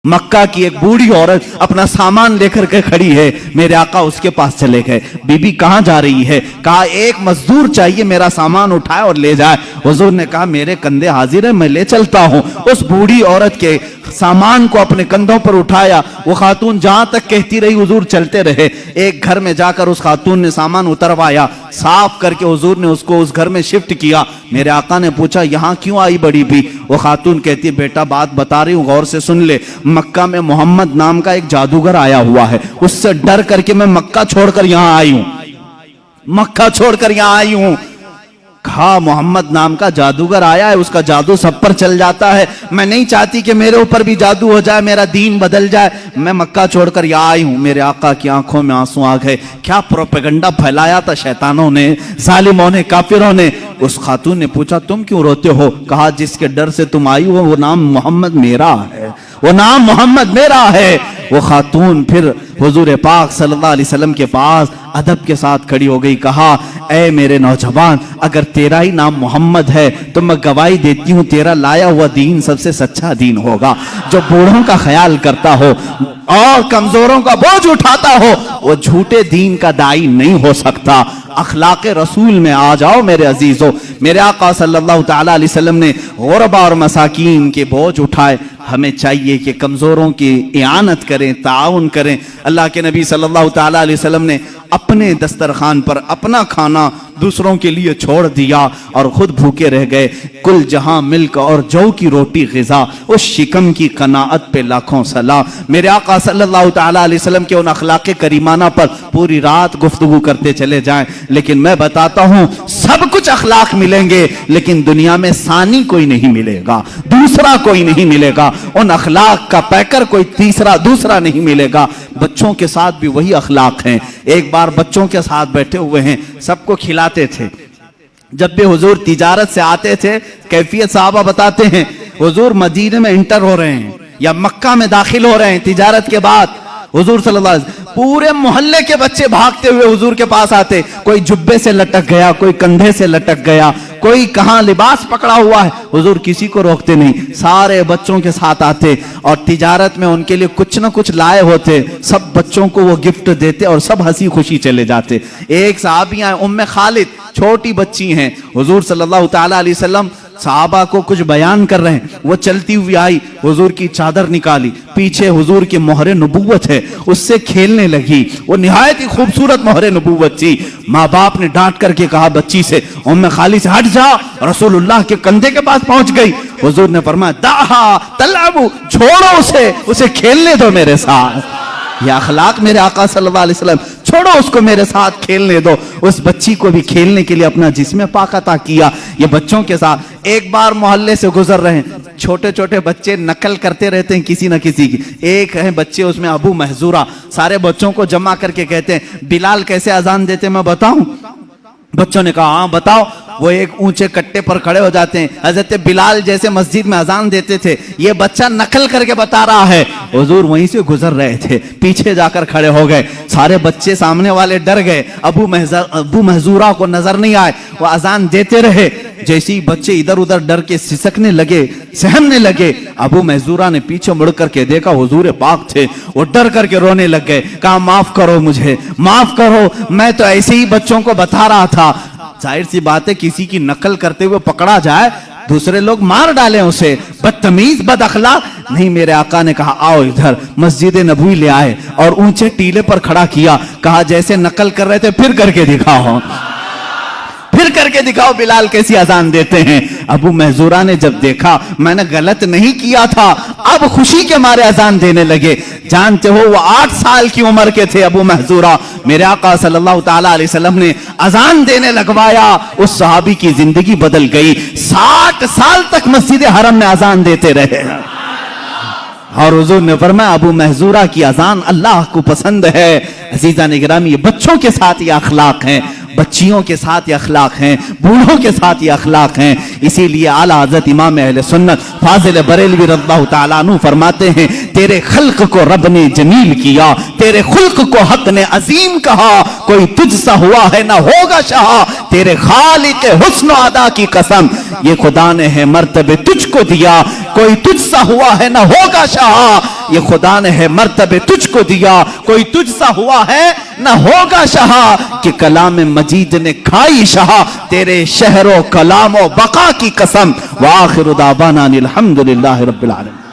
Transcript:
मक्का की एक बूढ़ी औरत अपना सामान लेकर के खड़ी है, मेरे आका उसके पास चले गए। बीबी कहाँ जा रही है? कहा एक मजदूर चाहिए, मेरा सामान उठाए और ले जाए। हुजूर ने कहा मेरे कंधे हाजिर है, मैं ले चलता हूँ। उस बूढ़ी औरत के सामान को अपने कंधों पर उठाया। वो खातून जहां तक कहती रही हुजूर चलते रहे। एक घर में जाकर उस खातून ने सामान उतरवाया, साफ करके हुजूर ने उसको उस घर में शिफ्ट किया। मेरे आका ने पूछा यहाँ क्यों आई बड़ी भी? वो खातून कहती है बेटा बात बता रही हूँ, गौर से सुन ले। मक्का में मोहम्मद नाम का एक जादूगर आया हुआ है, उससे डर करके मैं मक्का छोड़कर यहाँ आई हूँ, मक्का छोड़कर यहाँ आई हूँ। कहा मोहम्मद नाम का जादूगर आया है, उसका जादू सब पर चल जाता है, मैं नहीं चाहती कि मेरे ऊपर भी जादू हो जाए, मेरा दीन बदल जाए, मैं मक्का छोड़कर यहाँ आई हूँ। मेरे आका की आंखों में आंसू आ गए। क्या प्रोपेगेंडा फैलाया था शैतानों ने, जालिमों ने, काफिरों ने। उस खातून ने पूछा तुम क्यों रोते हो? कहा जिसके डर से तुम आई हो वो नाम मोहम्मद मेरा है, वो नाम मोहम्मद मेरा है। वो खातून फिर हुजूर पाक सल्लल्लाहु अलैहि वसल्लम के पास अदब के साथ खड़ी हो गई। कहा ऐ मेरे नौजवान, अगर तेरा ही नाम मोहम्मद है तो मैं गवाही देती हूँ तेरा लाया हुआ दीन सबसे सच्चा दीन होगा। जो बूढ़ों का ख्याल करता हो और कमजोरों का बोझ उठाता हो वो झूठे दीन का दाई नहीं हो सकता। अखलाक रसूल में आ जाओ मेरे अजीजों। मेरे आका सल्लल्लाहु ताला अलैहि वसल्लम ने गुरबा और मसाकीन के बोझ उठाए। हमें चाहिए कि कमजोरों की इआनत करें, ताउन करें। अल्लाह के नबी सल्लल्लाहु ताला अलैहि वसल्लम ने अपने दस्तरखान पर अपना खाना दूसरों के लिए छोड़ दिया और खुद भूखे रह गए। कुल जहां मिल्क और जौ की रोटी ग़िज़ा, उस शिकम की कनाअत पे लाखों सलाम। मेरे आका सल्लल्लाहु ताला अलैहि वसल्लम के उन अखलाक़े करीमाना पर पूरी रात गुफ्तगू करते चले जाएं, लेकिन मैं बताता हूं सब कुछ अखलाक मिलेंगे लेकिन दुनिया में सानी कोई नहीं मिलेगा, दूसरा कोई नहीं मिलेगा। उन अखलाक का पैकर कोई तीसरा दूसरा नहीं मिलेगा। बच्चों के साथ भी वही अखलाक हैं। एक बार बच्चों के साथ बैठे हुए हैं, सबको खिलाते थे। जब भी हुजूर तिजारत से आते थे, कैफियत साहबा बताते हैं हुजूर मदीने में इंटर हो रहे हैं या मक्का में दाखिल हो रहे हैं तिजारत के बाद, हुजूर सल्लल्लाहु अलैहि वसल्लम पूरे मोहल्ले के बच्चे भागते हुए हुजूर के पास आते। कोई जुब्बे से लटक गया, कोई कंधे से लटक गया, कोई कहां लिबास पकड़ा हुआ है, हुजूर किसी को रोकते नहीं, सारे बच्चों के साथ आते और तिजारत में उनके लिए कुछ ना कुछ लाए होते, सब बच्चों को वो गिफ्ट देते और सब हंसी खुशी चले जाते। एक साहबियां उम्मे खालिद, छोटी बच्ची हैं, हुजूर सल्लल्लाहु ताला अलैहि वसल्लम साहबा को कुछ बयान कर रहे हैं, वो चलती हुई आई, हुजूर की चादर निकाली, पीछे हुजूर की मोहरे नबूवत है, उससे खेलने लगी। वो निहायत ही खूबसूरत मोहरे नबूवत थी। माँ बाप ने डांट करके कहा बच्ची से, उम्मे खाली से हट जा। रसूलुल्लाह के कंधे के पास पहुंच गई। हुजूर ने फरमाया दाहा तलाबू, छोड़ो उसे खेलने दो मेरे साथ। ये अखलाक मेरे आका सल्लल्लाहु अलैहि वसल्लम, छोड़ो उसको मेरे साथ खेलने दो। उस बच्ची को भी खेलने के लिए अपना जिस्म पाक अता किया। ये बच्चों के साथ एक बार मोहल्ले से गुजर रहे हैं, छोटे छोटे बच्चे नकल करते रहते हैं किसी न किसी की। एक है बच्चे उसमें अबू महजूरा, सारे बच्चों को जमा करके कहते हैं बिलाल कैसे अजान देते मैं बताऊं? बच्चों ने कहा हाँ बताओ। वो एक ऊंचे कट्टे पर खड़े हो जाते हैं, हजरत बिलाल जैसे मस्जिद में अजान देते थे, ये बच्चा नकल करके बता रहा है। हुजूर वहीं से गुजर रहे थे, पीछे जाकर खड़े हो गए। सारे बच्चे सामने वाले डर गए, अबू महजूरा को नजर नहीं आए, वो अजान देते रहे। जैसे ही बच्चे इधर उधर डर के सिसकने लगे, सहमने लगे, अबू महजूरा ने पीछे मुड़ करके देखा हुजूर पाक थे। वो डर करके रोने लग गए, कहा माफ करो मुझे, माफ करो, मैं तो ऐसे ही बच्चों को बता रहा था। जाहिर सी बात है किसी की नकल करते हुए पकड़ा जाए, दूसरे लोग मार डालें उसे, बदतमीज बद अखलाक। नहीं, मेरे आका ने कहा आओ इधर, मस्जिद नबवी ले आए और ऊंचे टीले पर खड़ा किया, कहा जैसे नकल कर रहे थे फिर करके दिखाओ, फिर करके दिखाओ बिलाल कैसी अजान देते हैं। अबू महजूरा ने जब देखा मैंने गलत नहीं किया था, अब खुशी के मारे अजान देने लगे। जानते हो वो 8 साल की उम्र के थे अबू महजूरा। मेरे आका सल्लल्लाहु ताला अलैहि वसल्लम ने अजान देने लगवाया, उस सहाबी की जिंदगी बदल गई। 60 साल तक मस्जिद हरम में अजान देते रहे और हुजूर ने फरमाया अबू महजूरा की अजान अल्लाह को पसंद है। अजीजा ने गिरामी, ये बच्चों के साथ ये अखलाक हैं, बच्चियों के साथ ये अखलाक हैं, बूढ़ों के साथ ये अखलाक हैं। इसीलिए आला हज़रत इमाम अहले सुन्नत फाजिल बरेलवी रज़ियल्लाहु ताला अन्हु फरमाते हैं तेरे खल्क को रब ने जमील किया, تیرے خلق کو حق نے عظیم کہا، کوئی تجھ سا ہوا ہے نہ ہوگا شہا، تیرے خالق حسن و ادا کی قسم، یہ خدا نے ہے مرتبے تجھ کو دیا، کوئی تجھ سا ہوا ہے نہ ہوگا شہا، یہ خدا نے ہے مرتبے تجھ کو دیا، کوئی تجھ سا ہوا ہے نہ ہوگا شہا، کہ کلام مجید نے کھائی شہا، تیرے شہر و کلام و بقا کی قسم۔ وآخر دعوانا الحمدللہ رب العالمین۔